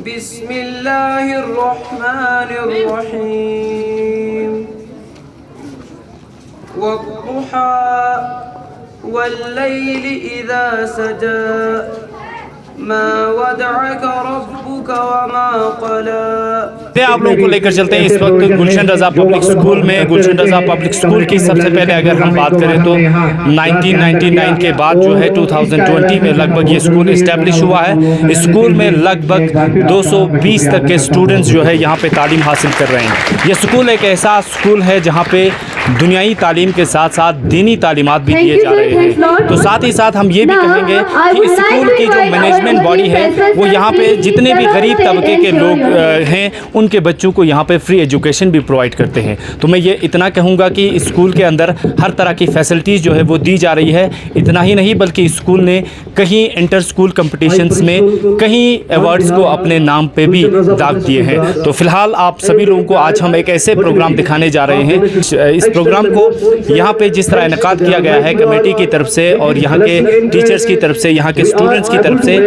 बिस्मिल्लाहिर्रहमानिर्रहीम वद्दुहा वल्लैलि इज़ा सजा मा वदअक रब्बुक वमा क़ला। आप लोगों को लेकर चलते हैं इस वक्त गुलशन रज़ा पब्लिक स्कूल में। गुलशन रज़ा पब्लिक स्कूल की सबसे पहले अगर हम बात करें तो 1999 के बाद जो है 2020 में लगभग ये स्कूल इस्टेब्लिश हुआ है। इस स्कूल में लगभग 220 तक के स्टूडेंट्स जो है यहाँ पे तालीम हासिल कर रहे हैं। ये स्कूल एक ऐसा स्कूल है जहाँ पे दुनियाई तालीम के साथ साथ दीनी तालीमात भी दिए जा रहे हैं। तो साथ ही साथ हम ये भी कहेंगे कि इस स्कूल की जो मैनेजमेंट बॉडी है वो यहाँ पे जितने भी गरीब तबके के लोग हैं उनके बच्चों को यहाँ पे फ्री एजुकेशन भी प्रोवाइड करते हैं। तो मैं ये इतना कहूँगा कि स्कूल के अंदर हर तरह की फैसिलिटीज़ जो है वो दी जा रही है। इतना ही नहीं बल्कि स्कूल ने कहीं इंटर स्कूल कम्पटिशन्स में कहीं अवार्ड्स को अपने नाम पे भी दाग दिए हैं। तो फ़िलहाल आप सभी लोगों को आज हम एक ऐसे प्रोग्राम दिखाने जा रहे हैं। इस प्रोग्राम को यहाँ पे जिस तरह इनेकाद किया गया है कमेटी की तरफ से और यहाँ के टीचर्स की तरफ से, यहाँ के स्टूडेंट्स की तरफ से,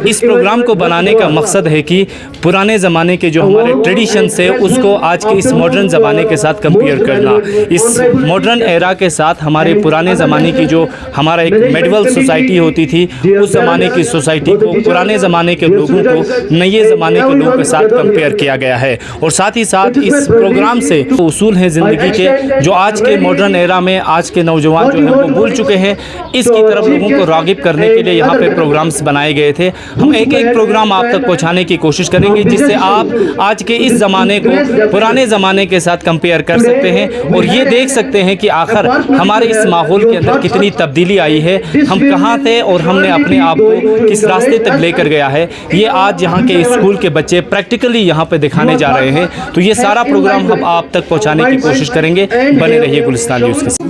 इस प्रोग्राम को बनाने का मकसद है कि पुराने ज़माने के जो हमारे ट्रेडिशंस है उसको आज के इस मॉडर्न ज़माने के साथ कंपेयर करना, इस मॉडर्न एरा के साथ हमारे पुराने ज़माने की जो हमारा एक मेडिवल सोसाइटी होती थी उस ज़माने की सोसाइटी को पुराने ज़माने के लोगों को नए ज़माने के लोगों के साथ कंपेयर किया गया है। और साथ ही साथ इस प्रोग्राम से उसूल हैं ज़िंदगी के जो आज के मॉडर्न एरा में आज के नौजवान जो हैं वो भूल चुके हैं, इसकी तरफ लोगों को राग़िब करने के लिए यहाँ पे प्रोग्राम्स बनाए गए थे। हम एक एक प्रोग्राम आप तक पहुँचाने की कोशिश करेंगे जिससे आप आज के इस ज़माने को पुराने ज़माने के साथ कंपेयर कर सकते हैं और ये देख सकते हैं कि आखिर हमारे इस माहौल के अंदर कितनी तब्दीली आई है, हम कहाँ थे और हमने अपने आप को किस रास्ते तक लेकर गया है। ये आज यहाँ के स्कूल के बच्चे प्रैक्टिकली यहाँ पे दिखाने जा रहे हैं। तो ये सारा प्रोग्राम हम आप तक पहुँचाने की कोशिश करेंगे। बने रहिए गुलिस्तान न्यूज़ के साथ।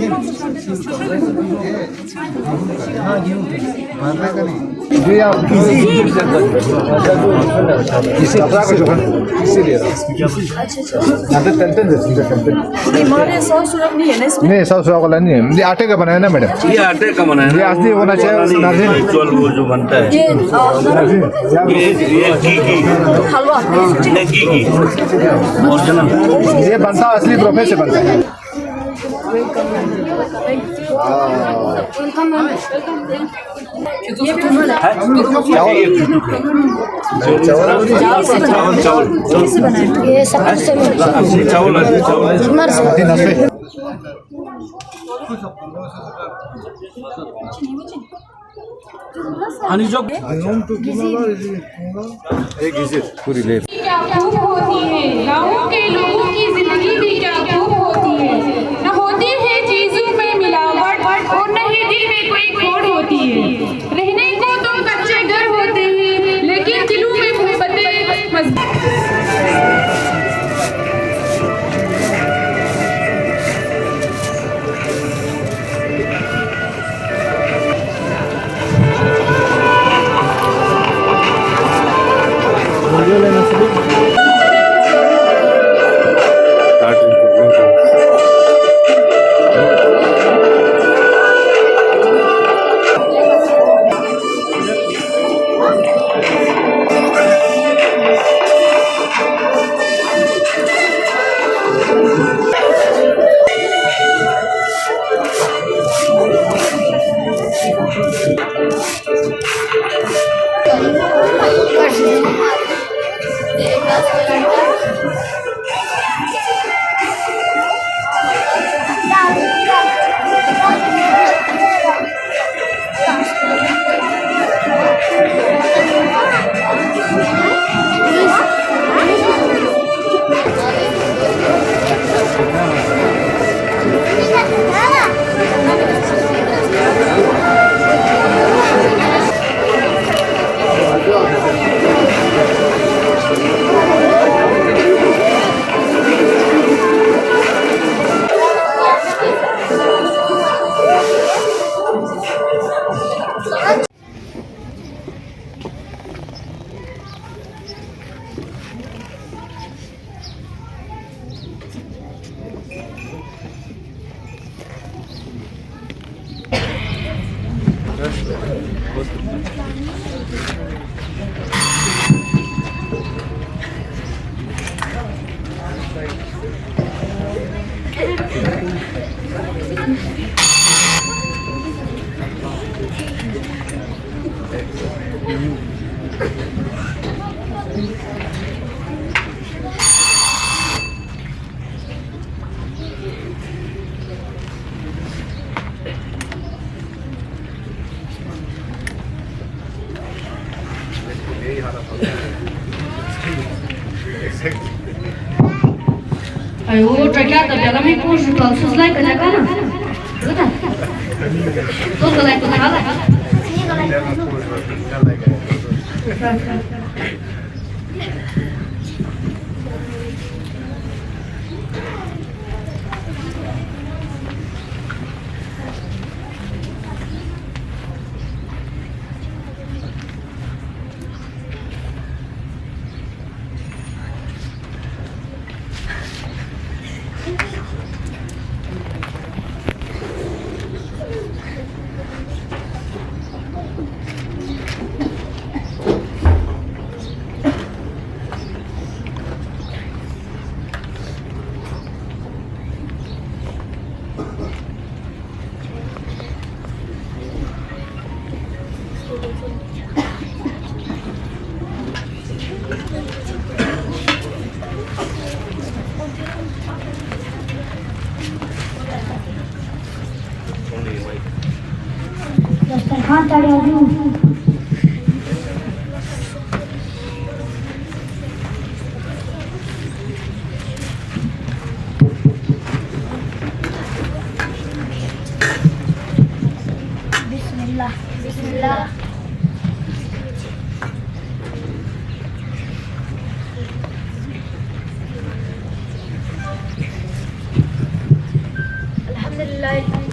नहीं 100 वाला नहीं है, ये आटे का बनाया ना मैडम, ये आटे का बनाया, ये असली होना चाहिए। वो जो बनता है ये घी की ओरिजिनल ये बनता असली प्रोफेस से बनता है। पूरी ले क्या खूब होती है, गाँव के लोगों की जिंदगी भी क्या खूब होती है। न होती है चीजों में मिलावट और न ही दिल में कोई खोट होती है। रहने को तो कच्चे घर होते हैं लेकिन दिलों में मोहब्बतें मजबूत। Start Ai, o tragada dela me conjuntou, vocês lá que agora? Tudo lá que ela. Bismillah, Bismillah. Alhamdulillah,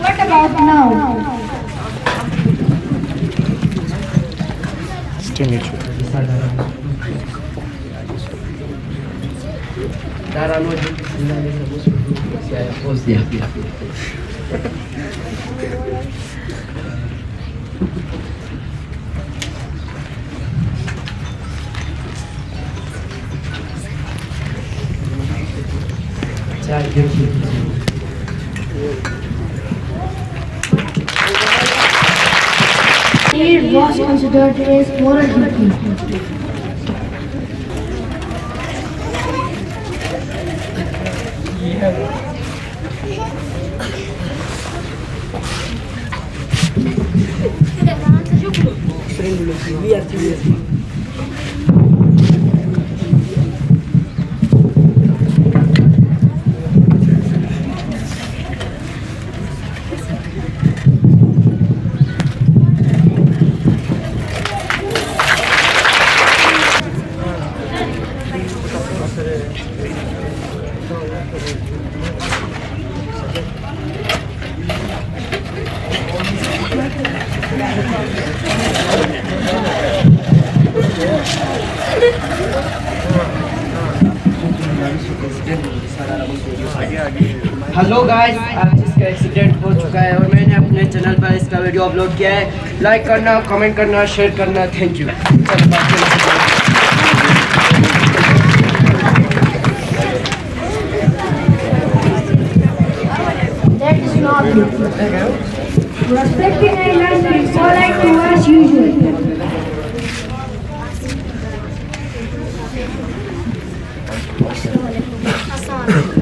What about now? It was considered as moral duty. Hello guys, आज इसका एक्सीडेंट हो चुका है और मैंने अपने चैनल पर इसका वीडियो अपलोड किया है। लाइक करना, कमेंट करना, शेयर करना। Thank you. That is not good. Respecting elders is polite to as usual.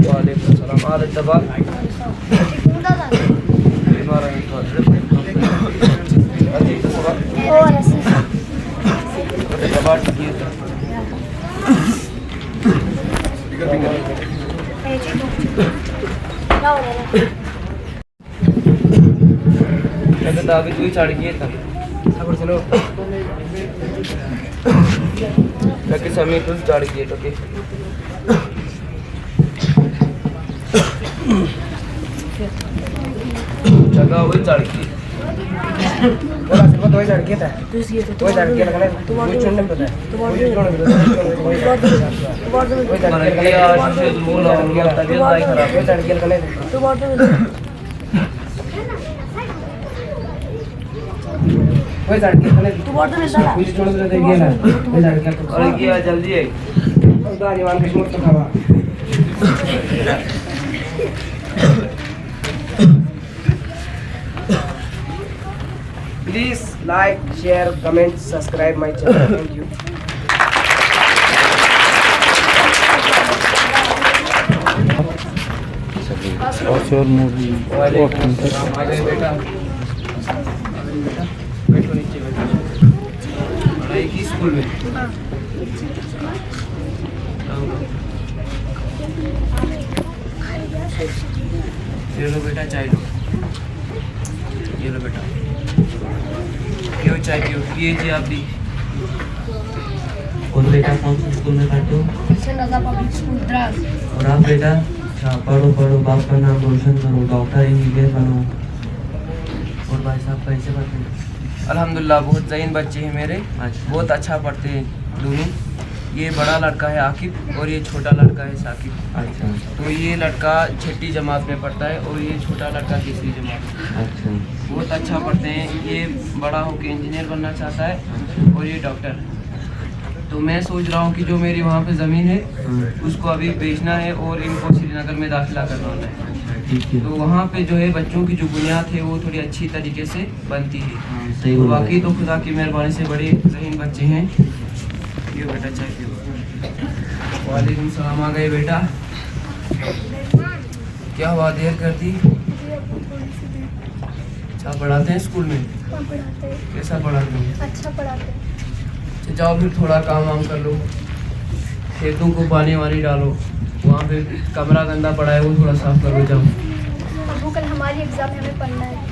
वालेकुम सलाम। और दबा आगे तू ही चढ़ गया था। खबर सुनो, समय तू चढ़ गया तो जगह वही चढ़ गई। को तो इधर किया था तो इधर किया लगने तो वो चुनने में पता है तो वो चुनने में पता है वो इधर किया लगने तो कोई लड़के ने तू बोल तो नहीं साला कुछ छोड़ दे गया ना कोई लड़के और किया जल्दी है गाड़ी मान के मत खावा please like share comment subscribe my channel thank you और मूवी बेटा बैठो नीचे बैठो पढ़ाई की स्कूल में ये लो बेटा चाय लो ये लो बेटा पियो चाय पियो पिए आप भी और बेटा कौन सी स्कूल में पढ़ते हो पब्लिक स्कूल द्रास और आप बेटा अच्छा पढ़ो पढ़ो बाप का नाम रोशन करो डॉक्टर इंजीनियर बनो और भाई साहब कैसे पढ़ते हैं अल्हम्दुलिल्लाह बहुत ज़हीन बच्चे हैं मेरे अच्छा। बहुत अच्छा पढ़ते हैं दोनों ये बड़ा लड़का है आकिब और ये छोटा लड़का है साकिब अच्छा तो ये लड़का 6ठी जमात में पढ़ता है और ये छोटा लड़का 3री जमात में अच्छा बहुत अच्छा पढ़ते हैं ये बड़ा होकर इंजीनियर बनना चाहता है और ये डॉक्टर तो मैं सोच रहा हूँ कि जो मेरी वहाँ पे ज़मीन है उसको अभी बेचना है और इनको श्रीनगर में दाखिला करवाना है ठीक है तो वहाँ पे जो है बच्चों की जो बुनियाद है वो थोड़ी अच्छी तरीके से बनती है सही तो बोला बाकी तो खुदा की मेहरबानी से बड़े ज़हीन बच्चे हैं ये बेटा चाय पियो वालेकुम सलाम आ गए बेटा क्या हुआ देर कर दी अच्छा पढ़ाते हैं स्कूल में कैसा पढ़ाते हैं अच्छा पढ़ाते हैं अच्छा जाओ फिर थोड़ा काम वाम कर लो खेतों को पानी वानी डालो वहाँ पे कमरा गंदा पड़ा है वो थोड़ा साफ करो जाओ अबू कल हमारी एग्जाम है हमें पढ़ना है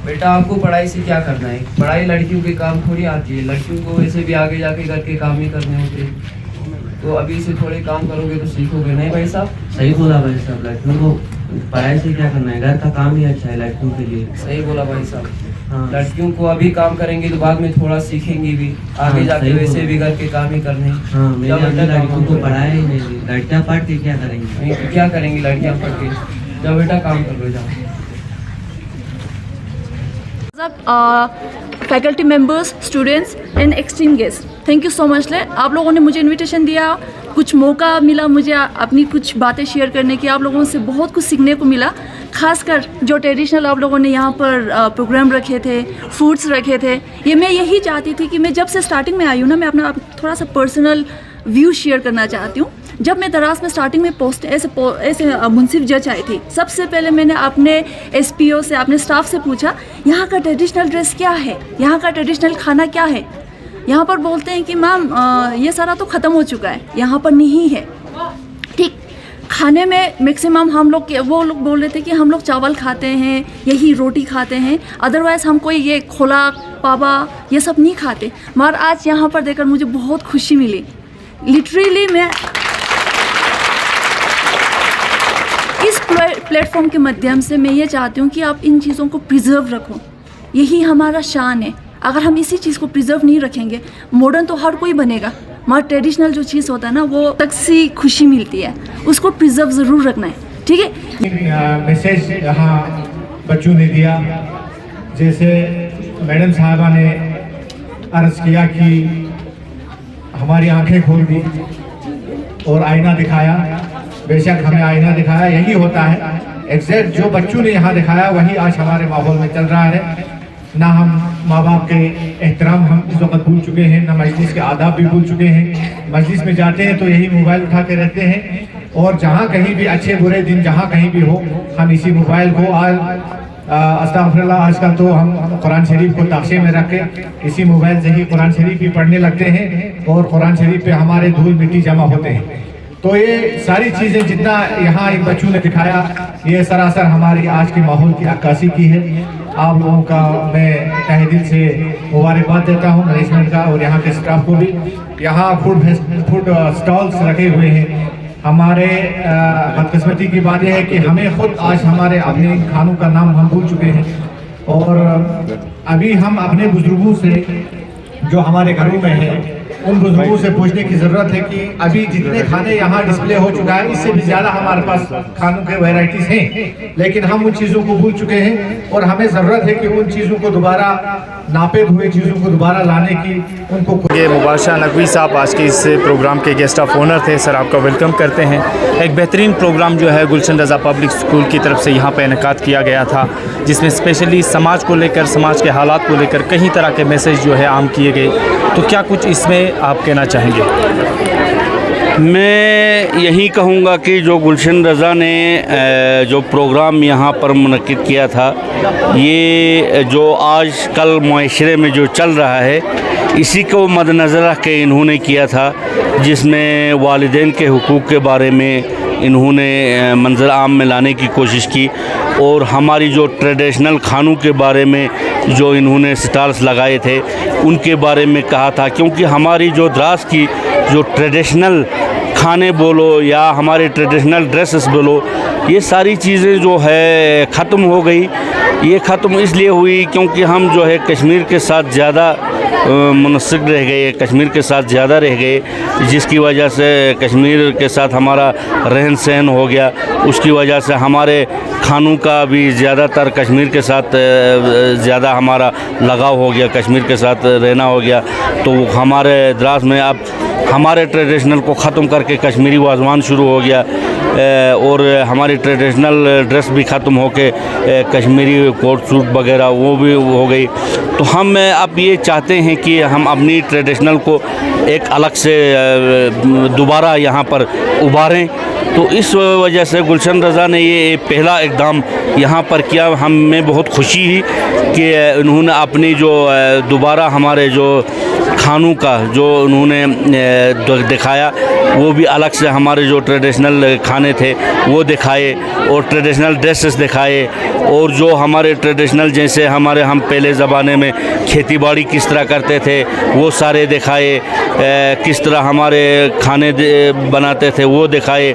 बेटा आपको पढ़ाई से क्या करना है पढ़ाई लड़कियों के काम थोड़ी आती है लड़कियों को वैसे भी आगे जाके घर के काम ही करने होते हैं तो अभी से थोड़े काम करोगे तो सीखोगे नहीं भाई साहब सही बोला भाई साहब लड़कियों को पढ़ाई से क्या करना है घर का काम ही अच्छा है लड़कियों के लिए सही बोला भाई साहब हाँ लड़कियों को अभी काम करेंगे तो बाद में थोड़ा सीखेंगे भी आगे जाके सही वैसे बोला। भी घर के काम ही करने हैं। हाँ मैंने जाओ अपनी बेटा काम लड़कियों को करो। पढ़ाया ही नहीं लड़कियाँ पढ़ के क्या करेंगी नहीं तो क्या करेंगी लड़कियां पढ़ के जाओ बेटा काम कर लो जाओ faculty members students and extreme guest thank you so much आप लोगों ने मुझे इनविटेशन दिया कुछ मौका मिला मुझे अपनी कुछ बातें शेयर करने की आप लोगों से बहुत कुछ सीखने को मिला खासकर जो ट्रेडिशनल आप लोगों ने यहाँ पर प्रोग्राम रखे थे फूड्स रखे थे ये मैं यही चाहती थी कि मैं जब से स्टार्टिंग में आई हूँ ना मैं अपना थोड़ा सा पर्सनल व्यू शेयर करना चाहती हूँ जब मैं दराज में स्टार्टिंग में ऐसे मुंसिफ जज आई थी सबसे पहले मैंने अपने SPO से अपने स्टाफ से पूछा यहाँ का ट्रेडिशनल ड्रेस क्या है यहाँ का ट्रेडिशनल खाना क्या है यहाँ पर बोलते हैं कि मैम ये सारा तो ख़त्म हो चुका है यहाँ पर नहीं है ठीक खाने में मैक्सिमम हम लोग वो लोग बोल रहे थे कि हम लोग चावल खाते हैं यही रोटी खाते हैं अदरवाइज़ हम कोई ये खोला पावा ये सब नहीं खाते मगर आज यहाँ पर देखकर मुझे बहुत खुशी मिली लिटरली मैं इस प्लेटफॉर्म के माध्यम से मैं ये चाहती हूँ कि आप इन चीज़ों को प्रिजर्व रखो यही हमारा शान है अगर हम इसी चीज़ को प्रिजर्व नहीं रखेंगे मॉडर्न तो हर कोई बनेगा मगर ट्रेडिशनल जो चीज़ होता है ना वो तक सी खुशी मिलती है उसको प्रिजर्व ज़रूर रखना है ठीक है मैसेज यहाँ बच्चों ने दिया जैसे मैडम साहबा ने अर्ज़ किया कि हमारी आंखें खोल दी और आईना दिखाया बेशक हमें आईना दिखाया यही होता है एग्जैक्ट जो बच्चों ने यहाँ दिखाया वही आज हमारे माहौल में चल रहा है ना हम माँ बाप के एहतराम हम इस वक्त भूल चुके हैं ना मजलिस के आदाब भी भूल चुके हैं मजलिस में जाते हैं तो यही मोबाइल उठा के रहते हैं और जहाँ कहीं भी अच्छे बुरे दिन जहाँ कहीं भी हो हम इसी मोबाइल को अस्तगफिरुल्लाह आजकल तो हम कुरान शरीफ को ताक़े में रख के इसी मोबाइल से ही कुरान शरीफ भी पढ़ने लगते हैं और कुरान शरीफ पे हमारे धूल मिट्टी जमा होते हैं तो ये सारी चीज़ें जितना यहाँ इन बच्चों ने दिखाया ये सरासर हमारी आज के माहौल की अक्कासी की है आप लोगों का मैं तहे दिल से मुबारकबाद देता हूँ मैनेजमेंट का और यहाँ के स्टाफ को भी यहाँ फूड स्टॉल्स रखे हुए हैं हमारे बदकिस्मती की बात यह है कि हमें खुद आज हमारे अपने खानों का नाम हम भूल चुके हैं और अभी हम अपने बुजुर्गों से जो हमारे घरों में हैं उन बुजुर्गों से पूछने की ज़रूरत है कि अभी जितने खाने यहाँ डिस्प्ले हो चुका है इससे भी ज़्यादा हमारे पास खानों के वैरायटीज़ हैं, लेकिन हम उन चीज़ों को भूल चुके हैं और हमें ज़रूरत है कि उन चीज़ों को दोबारा, नापेद हुए चीज़ों को दोबारा लाने की उनको। ये मुबाशरा नकवी साहब आज के इस प्रोग्राम के गेस्ट ऑफ ऑनर थे। सर आपका वेलकम करते हैं। एक बेहतरीन प्रोग्राम जो है गुलशन रज़ा पब्लिक स्कूल की तरफ से यहाँ पर इनेकाद किया गया था, जिसमें स्पेशली समाज को लेकर, समाज के हालात को लेकर कई तरह के मैसेज जो है आम किए गए। तो क्या कुछ इसमें आप कहना चाहेंगे? मैं यही कहूँगा कि जो गुलशन रज़ा ने जो प्रोग्राम यहाँ पर मुनक्किद किया था, ये जो आज कल मुआशरे में जो चल रहा है इसी को मद्देनज़र रख के इन्होंने किया था, जिसमें वालिदैन के हुकूक़ के बारे में इन्होंने मंजर आम में लाने की कोशिश की और हमारी जो ट्रेडिशनल खानों के बारे में जो इन्होंने स्टॉल्स लगाए थे उनके बारे में कहा था, क्योंकि हमारी जो द्रास की जो ट्रेडिशनल खाने बोलो या हमारे ट्रेडिशनल ड्रेसेस बोलो, ये सारी चीज़ें जो है ख़त्म हो गई। ये ख़त्म इसलिए हुई क्योंकि हम जो है कश्मीर के साथ ज़्यादा मुनस्सिक रह गए, कश्मीर के साथ ज़्यादा रह गए, जिसकी वजह से कश्मीर के साथ हमारा रहन सहन हो गया। उसकी वजह से हमारे खानों का भी ज़्यादातर कश्मीर के साथ ज़्यादा हमारा लगाव हो गया, कश्मीर के साथ रहना हो गया। तो हमारे द्रास में अब हमारे ट्रेडिशनल को ख़त्म करके कश्मीरी वाजवान शुरू हो गया और हमारी ट्रेडिशनल ड्रेस भी ख़त्म होके कश्मीरी कोट सूट वगैरह वो भी हो गई। तो हम अब ये चाहते हैं कि हम अपनी ट्रेडिशनल को एक अलग से दोबारा यहाँ पर उभारें। तो इस वजह से गुलशन रज़ा ने ये पहला इक़दाम यहाँ पर किया। हमें बहुत खुशी हुई कि उन्होंने अपनी जो दोबारा हमारे जो खानों का जो उन्होंने दिखाया वो भी अलग से हमारे जो ट्रेडिशनल खाने थे वो दिखाए और ट्रेडिशनल ड्रेसेस दिखाए और जो हमारे ट्रेडिशनल जैसे हमारे हम पहले ज़माने में खेती बाड़ी किस तरह करते थे वो सारे दिखाए, किस तरह हमारे खाने बनाते थे वो दिखाए।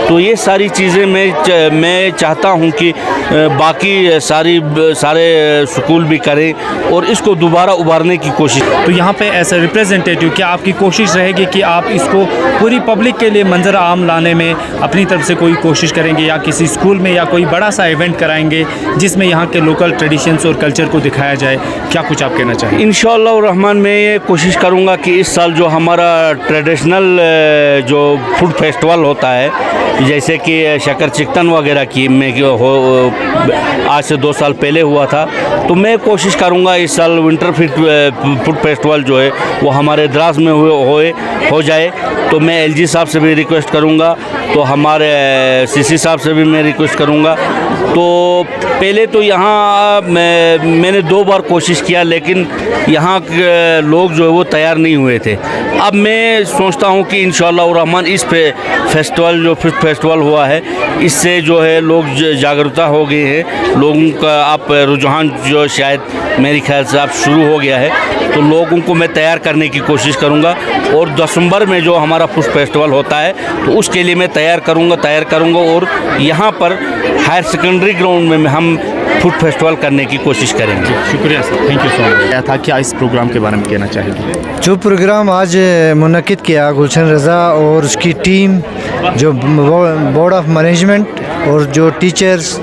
तो ये सारी चीज़ें मैं चाहता हूँ कि बाकी सारे स्कूल भी करें और इसको दोबारा उभारने की कोशिश। तो यहाँ पे एज ए रिप्रेजेंटेटिव क्या आपकी कोशिश रहेगी कि आप इसको पूरी पब्लिक के लिए मंजर आम लाने में अपनी तरफ से कोई कोशिश करेंगे या किसी स्कूल में या कोई बड़ा सा इवेंट कराएंगे जिसमें यहाँ के लोकल ट्रेडिशंस और कल्चर को दिखाया जाए? क्या कुछ आप कहना चाहेंगे? इंशाअल्लाह रहमान मैं ये कोशिश करूँगा कि इस साल जो हमारा ट्रेडिशनल जो फूड फेस्टिवल होता है, जैसे कि शक्कर चिकन वगैरह की में आज से 2 साल पहले हुआ था, तो मैं कोशिश करूँगा इस साल विंटर फूड फेस्टिवल जो है वो हमारे द्रास में हो जाए। तो मैं एलजी साहब से भी रिक्वेस्ट करूँगा, तो हमारे सीसी साहब से भी मैं रिक्वेस्ट करूँगा। तो पहले तो यहाँ मैंने 2 बार कोशिश किया लेकिन यहाँ के लोग जो है वो तैयार नहीं हुए थे। अब मैं सोचता हूँ कि इंशाअल्लाह रहमान इस पे फेस्टिवल जो फूड फेस्टिवल हुआ है इससे जो है लोग जागरूकता हो गए हैं, लोगों का आप रुझान जो शायद मेरे ख्याल से अब शुरू हो गया है। तो लोगों को मैं तैयार करने की कोशिश करूँगा और दिसंबर में जो हमारा फूड फेस्टिवल होता है तो उसके लिए मैं तैयार करूँगा और यहाँ पर हायर सेकेंडरी ग्राउंड में हम फूड फेस्टिवल करने की कोशिश करेंगे। शुक्रिया sir, thank you so much. क्या था, क्या इस प्रोग्राम के बारे में कहना चाहेंगे? जो प्रोग्राम आज मुनक्किद किया गुलशन रज़ा और उसकी टीम, जो बोर्ड ऑफ मैनेजमेंट और जो टीचर्स,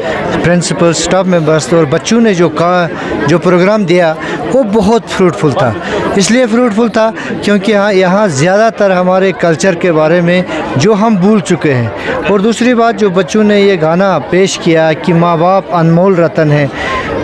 प्रिंसिपल, स्टाफ मेंबर्स और बच्चों ने जो प्रोग्राम दिया वो बहुत फ्रूटफुल था। इसलिए फ्रूटफुल था क्योंकि यहाँ ज़्यादातर हमारे कल्चर के बारे में जो हम भूल चुके हैं। और दूसरी बात, जो बच्चों ने ये गाना पेश किया कि माँ बाप अनमोल रतन है,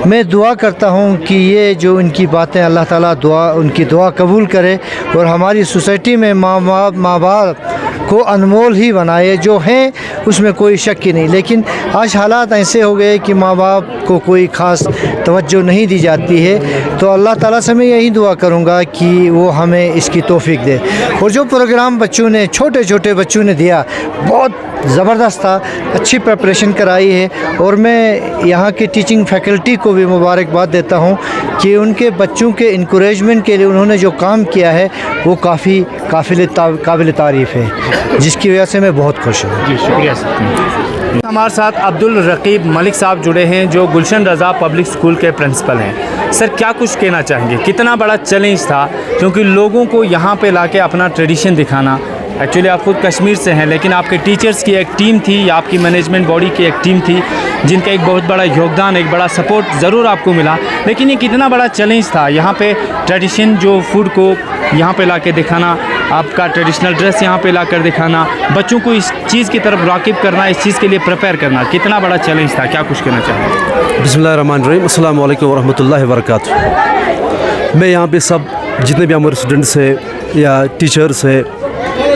मैं दुआ करता हूँ कि ये जो इनकी बातें अल्लाह ताला उनकी दुआ कबूल करे और हमारी सोसाइटी में माँ बाप को अनमोल ही बनाए। जो हैं उसमें कोई शक ही नहीं, लेकिन आज हालात ऐसे हो गए कि माँ बाप को कोई ख़ास तवज्जो नहीं दी जाती है। तो अल्लाह ताला से मैं यही दुआ करूँगा कि वो हमें इसकी तौफीक दे। और जो प्रोग्राम बच्चों ने, छोटे छोटे बच्चों ने दिया, बहुत ज़बरदस्त था, अच्छी प्रिपरेशन कराई है। और मैं यहाँ की टीचिंग फैकल्टी को भी मुबारकबाद देता हूँ कि उनके बच्चों के इंकरेजमेंट के लिए उन्होंने जो काम किया है वो काफ़ी काबिल तारीफ़ है, जिसकी वजह से मैं बहुत खुश हूँ। जी शुक्रिया सर। हमारे साथ अब्दुल रकीब मलिक साहब जुड़े हैं जो गुलशन रज़ा पब्लिक स्कूल के प्रिंसिपल हैं। सर क्या कुछ कहना चाहेंगे, कितना बड़ा चैलेंज था, क्योंकि लोगों को यहाँ पे लाके अपना ट्रेडिशन दिखाना। एक्चुअली आप खुद कश्मीर से हैं, लेकिन आपके टीचर्स की एक टीम थी या आपकी मैनेजमेंट बॉडी की एक टीम थी जिनका एक बहुत बड़ा योगदान, एक बड़ा सपोर्ट ज़रूर आपको मिला, लेकिन ये कितना बड़ा चैलेंज था यहाँ पे ट्रेडिशन जो फूड को यहाँ पे लाके दिखाना, आपका ट्रेडिशनल ड्रेस यहाँ पे लाकर दिखाना, बच्चों को इस चीज़ की तरफ राग़िब करना, इस चीज़ के लिए प्रिपेयर करना, कितना बड़ा चैलेंज था, क्या कुछ कहना चाहेंगे? बिस्मिल्लाहिर्रहमानिर्रहीम, अस्सलाम वालेकुम वरहमतुल्लाहि वबरकातुहू। मैं यहाँ पे सब जितने भी हमारे स्टूडेंट्स हैं या टीचर्स हैं,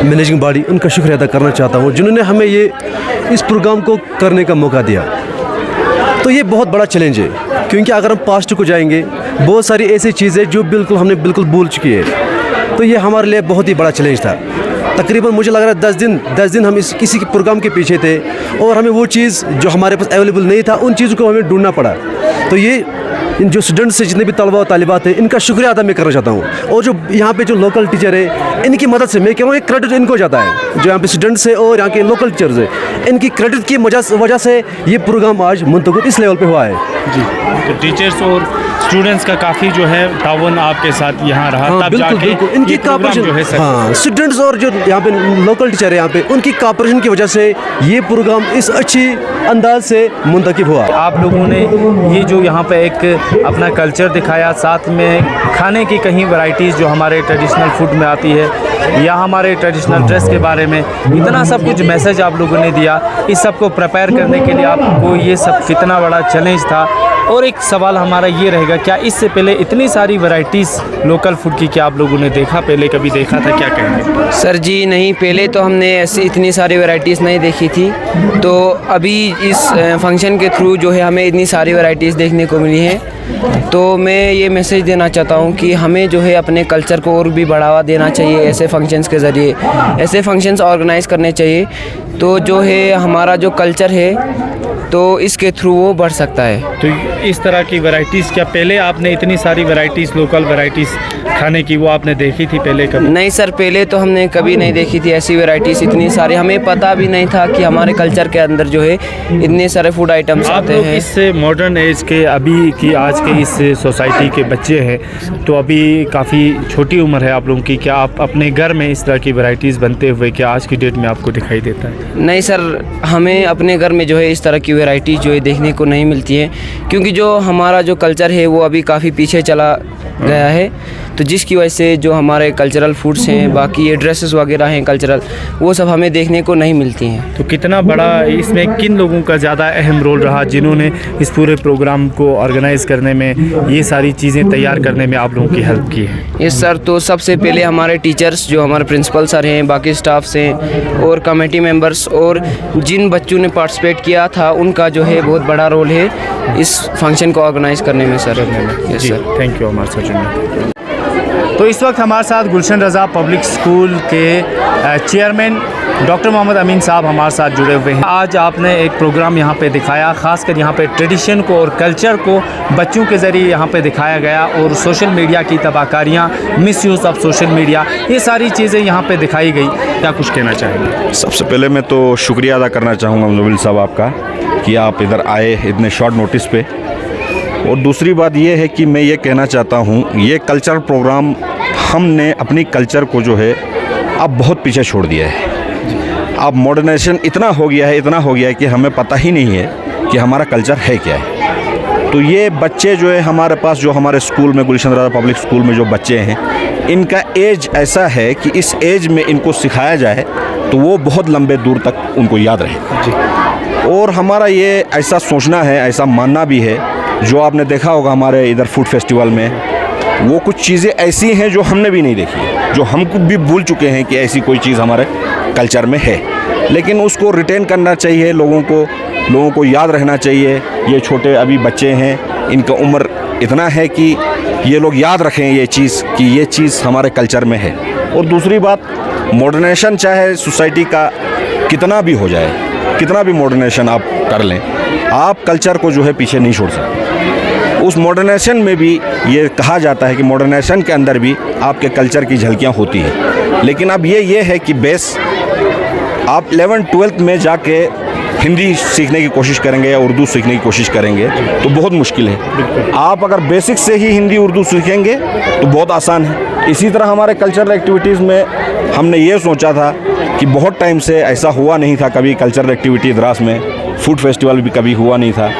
मैनेजिंग बॉडी, उनका शुक्रिया अदा करना चाहता हूँ जिन्होंने हमें ये इस प्रोग्राम को करने का मौका दिया। तो ये बहुत बड़ा चैलेंज है, क्योंकि अगर हम पास्ट को जाएंगे बहुत सारी ऐसी चीज़ें जो हमने बिल्कुल भूल चुकी है। तो ये हमारे लिए बहुत ही बड़ा चैलेंज था। तकरीबन मुझे लग रहा है 10 दिन हम इस किसी के प्रोग्राम के पीछे थे और हमें वो चीज़ जो हमारे पास अवेलेबल नहीं था उन चीज़ों को हमें ढूंढना पड़ा। तो ये इन जो स्टूडेंट्स से जितने भी तलबा और तालिबात हैं, इनका शुक्रिया अदा मैं करना चाहता हूँ। और जो यहाँ पे जो लोकल टीचर है, इनकी मदद से मैं कह रहा हूँ एक क्रेडिट इनको जाता है, जो यहाँ पे स्टूडेंट्स है और यहाँ के लोकल टीचर्स है, इनकी क्रेडिट की वजह से ये प्रोग्राम आज मुंतकिल इस लेवल पे हुआ है। जी, तो टीचर्स और स्टूडेंट्स का काफ़ी जो है तावन आपके साथ यहाँ रहा। हाँ, तब बिल्कुल, जाके बिल्कुल। इनकी कोऑपरेशन जो है हाँ, स्टूडेंट्स और जो यहाँ पे लोकल टीचर है यहाँ पे, उनकी कोऑपरेशन की वजह से ये प्रोग्राम इस अच्छी अंदाज से मुंतकिब हुआ। आप लोगों ने ये जो यहाँ पे एक अपना कल्चर दिखाया, साथ में खाने की कहीं वैरायटीज़ जो हमारे ट्रेडिशनल फूड में आती है या हमारे ट्रेडिशनल ड्रेस के बारे में इतना सब कुछ मैसेज आप लोगों ने दिया, इस सब को प्रिपेयर करने के लिए आपको ये सब कितना बड़ा चैलेंज था। और एक सवाल हमारा ये रहेगा, क्या इससे पहले इतनी सारी वैरायटीज़ लोकल फूड की क्या आप लोगों ने देखा, पहले कभी देखा था, क्या कहेंगे? सर जी नहीं, पहले तो हमने ऐसी इतनी सारी वैरायटीज़ नहीं देखी थी, तो अभी इस फंक्शन के थ्रू जो है हमें इतनी सारी वैरायटीज़ देखने को मिली हैं। तो मैं ये मैसेज देना चाहता हूँ कि हमें जो है अपने कल्चर को और भी बढ़ावा देना चाहिए, ऐसे फंक्शंस के ज़रिए ऐसे फंक्शंस ऑर्गेनाइज़ करने चाहिए, तो जो है हमारा जो कल्चर है तो इसके थ्रू वो बढ़ सकता है। तो इस तरह की वैरायटीज़, क्या पहले आपने इतनी सारी वैरायटीज़ लोकल वैरायटीज़ खाने की वो आपने देखी थी पहले कभी? नहीं सर, पहले तो हमने कभी नहीं देखी थी ऐसी वैरायटीज़ इतनी सारी, हमें पता भी नहीं था कि हमारे कल्चर के अंदर जो है इतने सारे फूड आइटम्स आते हैं। इस मॉडर्न एज के अभी की आज के इस सोसाइटी के बच्चे हैं, तो अभी काफ़ी छोटी उम्र है आप लोगों की, क्या आप अपने घर में इस तरह की वैरायटीज़ बनते हुए क्या आज की डेट में आपको दिखाई देता है? नहीं सर, हमें अपने घर में जो है इस तरह की वैरायटी जो है देखने को नहीं मिलती है, क्योंकि जो हमारा जो कल्चर है वो अभी काफ़ी पीछे चला गया है, तो जिसकी वजह से जो हमारे कल्चरल फूड्स हैं, बाकी ये ड्रेसेस वगैरह हैं कल्चरल, वो सब हमें देखने को नहीं मिलती हैं। तो कितना बड़ा इसमें किन लोगों का ज़्यादा अहम रोल रहा जिन्होंने इस पूरे प्रोग्राम को ऑर्गेनाइज़ करने में, ये सारी चीज़ें तैयार करने में आप लोगों की हेल्प की है? यस सर, तो सबसे पहले हमारे टीचर्स जो हमारे प्रिंसिपल सर हैं, बाकी स्टाफ्स हैं और कमेटी मेंबर्स और जिन बच्चों ने पार्टिसिपेट किया था उनका जो है बहुत बड़ा रोल है इस फंक्शन को ऑर्गेनाइज़ करने में sir. Yes sir, thank you हमारे साथ। तो इस वक्त हमारे साथ गुलशन रज़ा पब्लिक स्कूल के चेयरमैन डॉक्टर मोहम्मद अमीन साहब हमारे साथ जुड़े हुए हैं। आज आपने एक प्रोग्राम यहाँ पे दिखाया, ख़ासकर यहाँ पे ट्रेडिशन को और कल्चर को बच्चों के ज़रिए यहाँ पे दिखाया गया, और सोशल मीडिया की तबाहकारियाँ, मिसयूज़ ऑफ सोशल मीडिया, ये सारी चीज़ें यहाँ पे दिखाई गई। क्या कुछ कहना चाहेंगे? सबसे पहले मैं तो शुक्रिया अदा करना चाहूँगा मुबिल साहब आपका कि आप इधर आए इतने शॉर्ट नोटिस पे, और दूसरी बात ये है कि मैं ये कहना चाहता हूँ, ये कल्चर प्रोग्राम हमने अपनी कल्चर को जो है अब बहुत पीछे छोड़ दिया है। अब मॉडर्नाइजेशन इतना हो गया है कि हमें पता ही नहीं है कि हमारा कल्चर है क्या है। तो ये बच्चे जो है हमारे पास, जो हमारे स्कूल में गुलशन रज़ा पब्लिक स्कूल में जो बच्चे हैं, इनका एज ऐसा है कि इस एज में इनको सिखाया जाए तो वो बहुत लंबे दूर तक उनको याद रहे। और हमारा ये ऐसा सोचना है, ऐसा मानना भी है, जो आपने देखा होगा हमारे इधर फूड फेस्टिवल में, वो कुछ चीज़ें ऐसी हैं जो हमने भी नहीं देखी, जो हम भी भूल चुके हैं कि ऐसी कोई चीज़ हमारे कल्चर में है, लेकिन उसको रिटेन करना चाहिए, लोगों को याद रहना चाहिए। ये छोटे अभी बच्चे हैं, इनका उम्र इतना है कि ये लोग याद रखें ये चीज़ कि ये चीज़ हमारे कल्चर में है। और दूसरी बात, मॉडर्नाइजेशन चाहे सोसाइटी का कितना भी हो जाए, कितना भी मॉडर्नाइजेशन आप कर लें, आप कल्चर को जो है पीछे नहीं छोड़ सकते। उस मॉडर्नाइजेशन में भी ये कहा जाता है कि मॉडर्नाइजेशन के अंदर भी आपके कल्चर की झलकियाँ होती हैं। लेकिन अब ये है कि बेस आप 11th-12th में जाके हिंदी सीखने की कोशिश करेंगे या उर्दू सीखने की कोशिश करेंगे तो बहुत मुश्किल है। आप अगर बेसिक से ही हिंदी उर्दू सीखेंगे तो बहुत आसान है। इसी तरह हमारे कल्चरल एक्टिविटीज़ में हमने ये सोचा था कि बहुत टाइम से ऐसा हुआ नहीं था, कभी कल्चरल एक्टिविटी द्रास में फूड फेस्टिवल भी कभी हुआ नहीं था।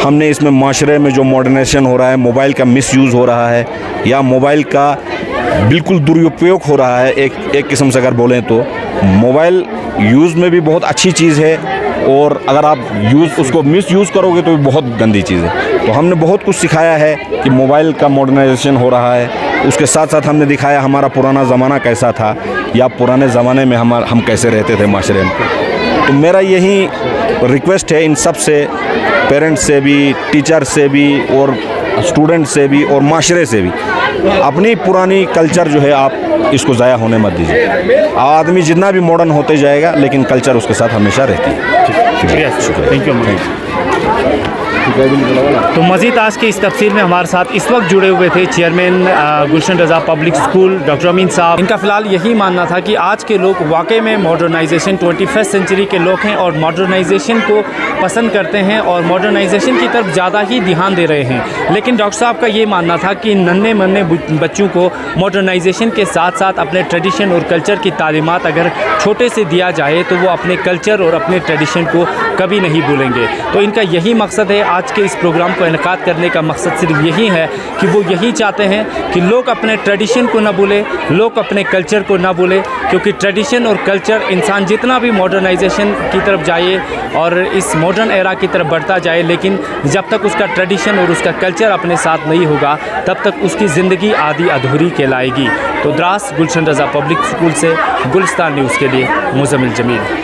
हमने इसमें माशरे में जो मॉडर्नाइजेशन हो रहा है, मोबाइल का मिसयूज़ हो रहा है या मोबाइल का बिल्कुल दुरुपयोग हो रहा है, एक किस्म से अगर बोलें तो मोबाइल यूज़ में भी बहुत अच्छी चीज़ है और अगर आप उसको मिसयूज़ करोगे तो भी बहुत गंदी चीज़ है। तो हमने बहुत कुछ सिखाया है कि मोबाइल का मॉडर्नाइजेशन हो रहा है। उसके साथ साथ हमने दिखाया हमारा पुराना ज़माना कैसा था या पुराने ज़माने में हम कैसे रहते थे माशरे में। तो मेरा यही रिक्वेस्ट है इन सब से, पेरेंट्स से भी, टीचर से भी और स्टूडेंट से भी और माशरे से भी, अपनी पुरानी कल्चर जो है आप इसको ज़ाया होने मत दीजिए। आदमी जितना भी मॉडर्न होते जाएगा लेकिन कल्चर उसके साथ हमेशा रहती है। शुक्रिया, थैंक यू। तो मज़ीद आज के इस तफसील में हमारे साथ इस वक्त जुड़े हुए थे चेयरमैन गुलशन रज़ा पब्लिक स्कूल डॉक्टर अमीन साहब। इनका फ़िलहाल यही मानना था कि आज के लोग वाकई में मॉडर्नाइजेशन 21st सेंचुरी के लोग हैं और मॉडर्नाइजेशन को पसंद करते हैं और मॉडर्नाइजेशन की तरफ ज़्यादा ही ध्यान दे रहे हैं। लेकिन डॉक्टर साहब का ये मानना था कि नन्हे मन्ने बच्चों को मॉडर्नाइजेशन के साथ साथ अपने ट्रेडिशन और कल्चर की तालीमात अगर छोटे से दिया जाए तो वो अपने कल्चर और अपने ट्रेडिशन को कभी नहीं भूलेंगे। तो इनका यही मकसद है, आज के इस प्रोग्राम को इनकाद करने का मकसद सिर्फ यही है कि वो यही चाहते हैं कि लोग अपने ट्रेडिशन को ना भूलें, लोग अपने कल्चर को ना भूलें, क्योंकि ट्रेडिशन और कल्चर इंसान जितना भी मॉडर्नाइजेशन की तरफ जाए और इस मॉडर्न एरा की तरफ बढ़ता जाए, लेकिन जब तक उसका ट्रेडिशन और उसका कल्चर अपने साथ नहीं होगा तब तक उसकी ज़िंदगी आधी अधूरी कहलाएगी। तो द्रास गुलशन रज़ा पब्लिक स्कूल से गुलिस्तान न्यूज़ के लिए मुज़म्मिल जमील।